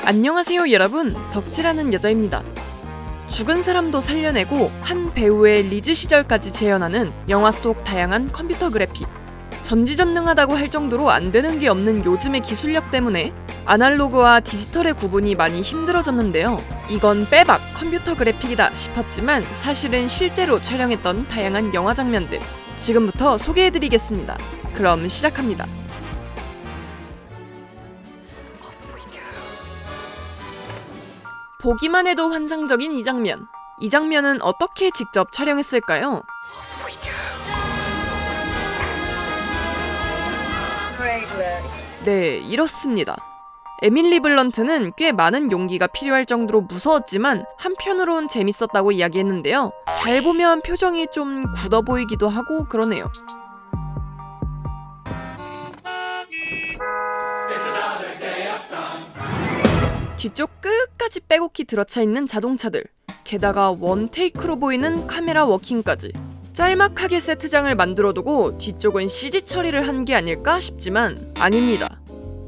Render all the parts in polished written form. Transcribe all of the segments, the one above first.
안녕하세요 여러분, 덕질하는 여자입니다. 죽은 사람도 살려내고 한 배우의 리즈 시절까지 재현하는 영화 속 다양한 컴퓨터 그래픽. 전지전능하다고 할 정도로 안 되는 게 없는 요즘의 기술력 때문에 아날로그와 디지털의 구분이 많이 힘들어졌는데요. 이건 빼박 컴퓨터 그래픽이다 싶었지만 사실은 실제로 촬영했던 다양한 영화 장면들 지금부터 소개해드리겠습니다. 그럼 시작합니다. 보기만 해도 환상적인 이 장면. 이 장면은 어떻게 직접 촬영했을까요? 네, 이렇습니다. 에밀리 블런트는 꽤 많은 용기가 필요할 정도로 무서웠지만 한편으론 재밌었다고 이야기했는데요. 잘 보면 표정이 좀 굳어 보이기도 하고 그러네요. 뒤쪽 끝까지 빼곡히 들어차 있는 자동차들, 게다가 원테이크로 보이는 카메라 워킹까지. 짤막하게 세트장을 만들어두고 뒤쪽은 CG 처리를 한 게 아닐까 싶지만 아닙니다.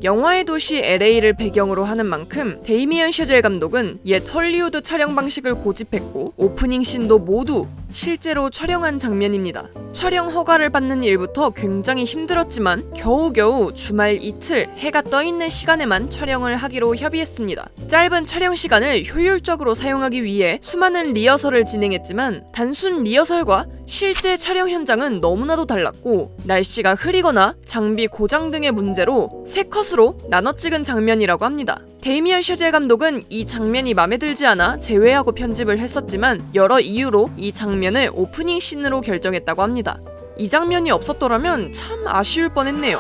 영화의 도시 LA를 배경으로 하는 만큼 데이미언 샤젤 감독은 옛 헐리우드 촬영 방식을 고집했고 오프닝 씬도 모두 실제로 촬영한 장면입니다. 촬영 허가를 받는 일부터 굉장히 힘들었지만 겨우겨우 주말 이틀 해가 떠있는 시간에만 촬영을 하기로 협의했습니다. 짧은 촬영 시간을 효율적으로 사용하기 위해 수많은 리허설을 진행했지만 단순 리허설과 실제 촬영 현장은 너무나도 달랐고 날씨가 흐리거나 장비 고장 등의 문제로 세 컷으로 나눠 찍은 장면이라고 합니다. 데이미언 샤젤 감독은 이 장면이 맘에 들지 않아 제외하고 편집을 했었지만 여러 이유로 이 장면을 오프닝 씬으로 결정했다고 합니다. 이 장면이 없었더라면 참 아쉬울 뻔했네요.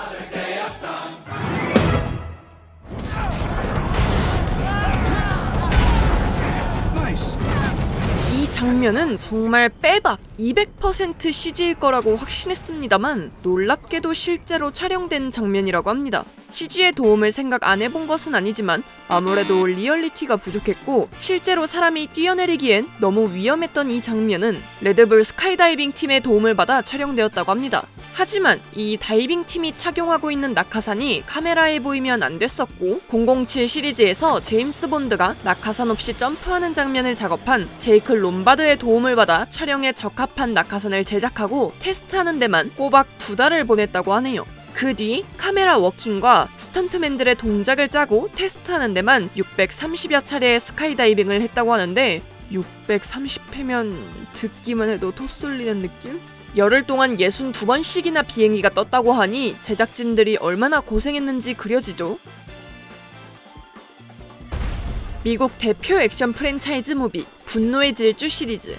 이 장면은 정말 빼박 200% CG일 거라고 확신했습니다만 놀랍게도 실제로 촬영된 장면이라고 합니다. CG의 도움을 생각 안 해본 것은 아니지만 아무래도 리얼리티가 부족했고 실제로 사람이 뛰어내리기엔 너무 위험했던 이 장면은 레드불 스카이다이빙 팀의 도움을 받아 촬영되었다고 합니다. 하지만 이 다이빙 팀이 착용하고 있는 낙하산이 카메라에 보이면 안 됐었고 007 시리즈에서 제임스 본드가 낙하산 없이 점프하는 장면을 작업한 제이크 롬바드의 도움을 받아 촬영에 적합한 낙하산을 제작하고 테스트하는 데만 꼬박 2달을 보냈다고 하네요. 그 뒤 카메라 워킹과 스턴트맨들의 동작을 짜고 테스트하는 데만 630여 차례의 스카이다이빙을 했다고 하는데 630회면 듣기만 해도 토 쏠리는 느낌? 열흘 동안 62번씩이나 비행기가 떴다고 하니 제작진들이 얼마나 고생했는지 그려지죠. 미국 대표 액션 프랜차이즈 무비 분노의 질주 시리즈.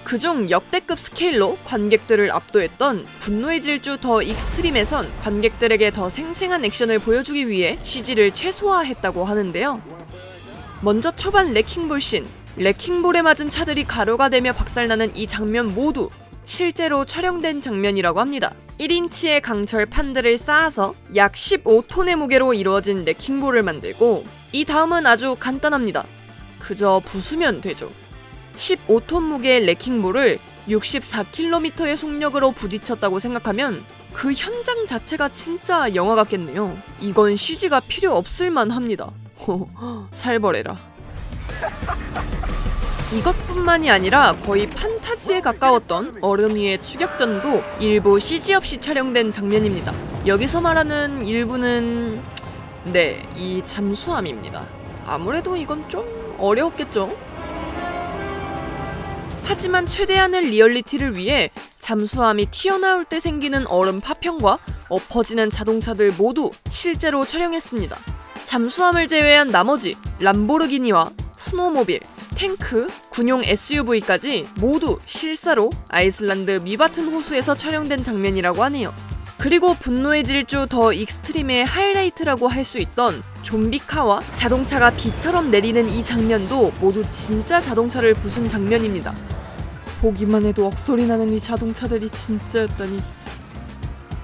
그중 역대급 스케일로 관객들을 압도했던 분노의 질주 더 익스트림에선 관객들에게 더 생생한 액션을 보여주기 위해 CG를 최소화했다고 하는데요. 먼저 초반 레킹볼 씬, 레킹볼에 맞은 차들이 가루가 되며 박살나는 이 장면 모두 실제로 촬영된 장면이라고 합니다. 1인치의 강철 판들을 쌓아서 약 15톤의 무게로 이루어진 레킹볼을 만들고 이 다음은 아주 간단합니다. 그저 부수면 되죠. 15톤 무게의 레킹볼을 64km의 속력으로 부딪혔다고 생각하면 그 현장 자체가 진짜 영화 같겠네요. 이건 CG가 필요 없을만 합니다. 살벌해라. 이것뿐만이 아니라 거의 판타지에 가까웠던 얼음 위의 추격전도 일부 CG 없이 촬영된 장면입니다. 여기서 말하는 일부는 이 잠수함입니다. 아무래도 이건 좀 어려웠겠죠? 하지만 최대한의 리얼리티를 위해 잠수함이 튀어나올 때 생기는 얼음 파편과 엎어지는 자동차들 모두 실제로 촬영했습니다. 잠수함을 제외한 나머지 람보르기니와 스노모빌, 탱크, 군용 SUV까지 모두 실사로 아이슬란드 미바튼 호수에서 촬영된 장면이라고 하네요. 그리고 분노의 질주 더 익스트림의 하이라이트라고 할 수 있던 좀비카와 자동차가 비처럼 내리는 이 장면도 모두 진짜 자동차를 부순 장면입니다. 보기만 해도 억소리 나는 이 자동차들이 진짜였다니.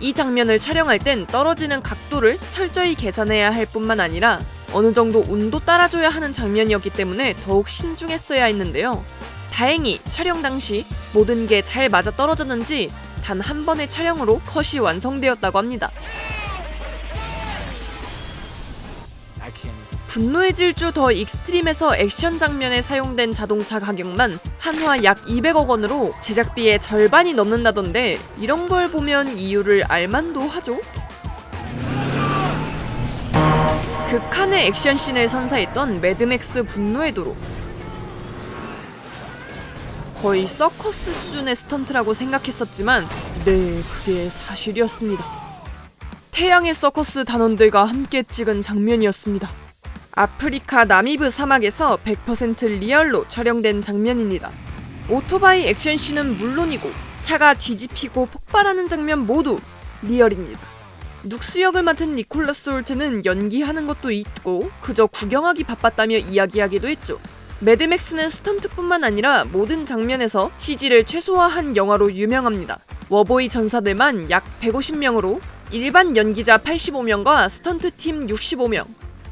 이 장면을 촬영할 땐 떨어지는 각도를 철저히 계산해야 할 뿐만 아니라 어느 정도 운도 따라줘야 하는 장면이었기 때문에 더욱 신중했어야 했는데요. 다행히 촬영 당시 모든 게 잘 맞아 떨어졌는지 단 한 번의 촬영으로 컷이 완성되었다고 합니다. 분노의 질주 더 익스트림에서 액션 장면에 사용된 자동차 가격만 한화 약 200억 원으로 제작비의 절반이 넘는다던데 이런 걸 보면 이유를 알만도 하죠? 극한의 액션씬을 선사했던 매드맥스 분노의 도로. 거의 서커스 수준의 스턴트라고 생각했었지만 네, 그게 사실이었습니다. 태양의 서커스 단원들과 함께 찍은 장면이었습니다. 아프리카 나미브 사막에서 100% 리얼로 촬영된 장면입니다. 오토바이 액션씬은 물론이고 차가 뒤집히고 폭발하는 장면 모두 리얼입니다. 눅스 역을 맡은 니콜라스 홀트는 연기하는 것도 있고 그저 구경하기 바빴다며 이야기하기도 했죠. 매드맥스는 스턴트뿐만 아니라 모든 장면에서 CG를 최소화한 영화로 유명합니다. 워보이 전사들만 약 150명으로 일반 연기자 85명과 스턴트팀 65명.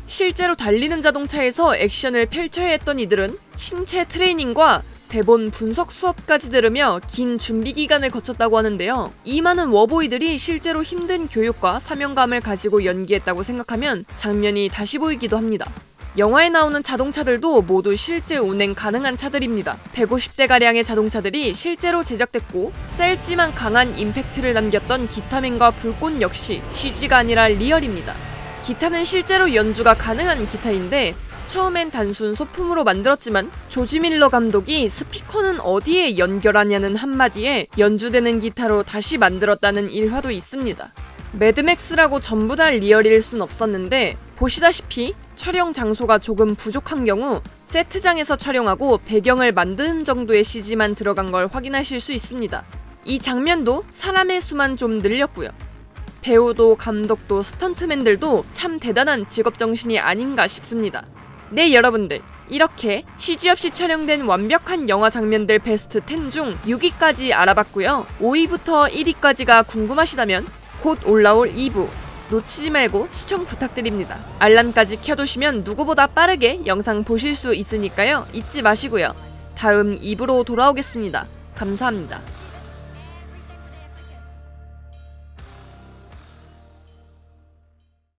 실제로 달리는 자동차에서 액션을 펼쳐야 했던 이들은 신체 트레이닝과 대본 분석 수업까지 들으며 긴 준비 기간을 거쳤다고 하는데요. 이 많은 워보이들이 실제로 힘든 교육과 사명감을 가지고 연기했다고 생각하면 장면이 다시 보이기도 합니다. 영화에 나오는 자동차들도 모두 실제 운행 가능한 차들입니다. 150대가량의 자동차들이 실제로 제작됐고 짧지만 강한 임팩트를 남겼던 기타맨과 불꽃 역시 CG가 아니라 리얼입니다. 기타는 실제로 연주가 가능한 기타인데 처음엔 단순 소품으로 만들었지만 조지 밀러 감독이 스피커는 어디에 연결하냐는 한마디에 연주되는 기타로 다시 만들었다는 일화도 있습니다. 매드맥스라고 전부 다 리얼일 순 없었는데 보시다시피 촬영 장소가 조금 부족한 경우 세트장에서 촬영하고 배경을 만드는 정도의 CG만 들어간 걸 확인하실 수 있습니다. 이 장면도 사람의 수만 좀 늘렸고요. 배우도 감독도 스턴트맨들도 참 대단한 직업정신이 아닌가 싶습니다. 네, 여러분들, 이렇게 CG 없이 촬영된 완벽한 영화 장면들 베스트 10 중 6위까지 알아봤고요. 5위부터 1위까지가 궁금하시다면 곧 올라올 2부 놓치지 말고 시청 부탁드립니다. 알람까지 켜두시면 누구보다 빠르게 영상 보실 수 있으니까요. 잊지 마시고요. 다음 2부로 돌아오겠습니다. 감사합니다.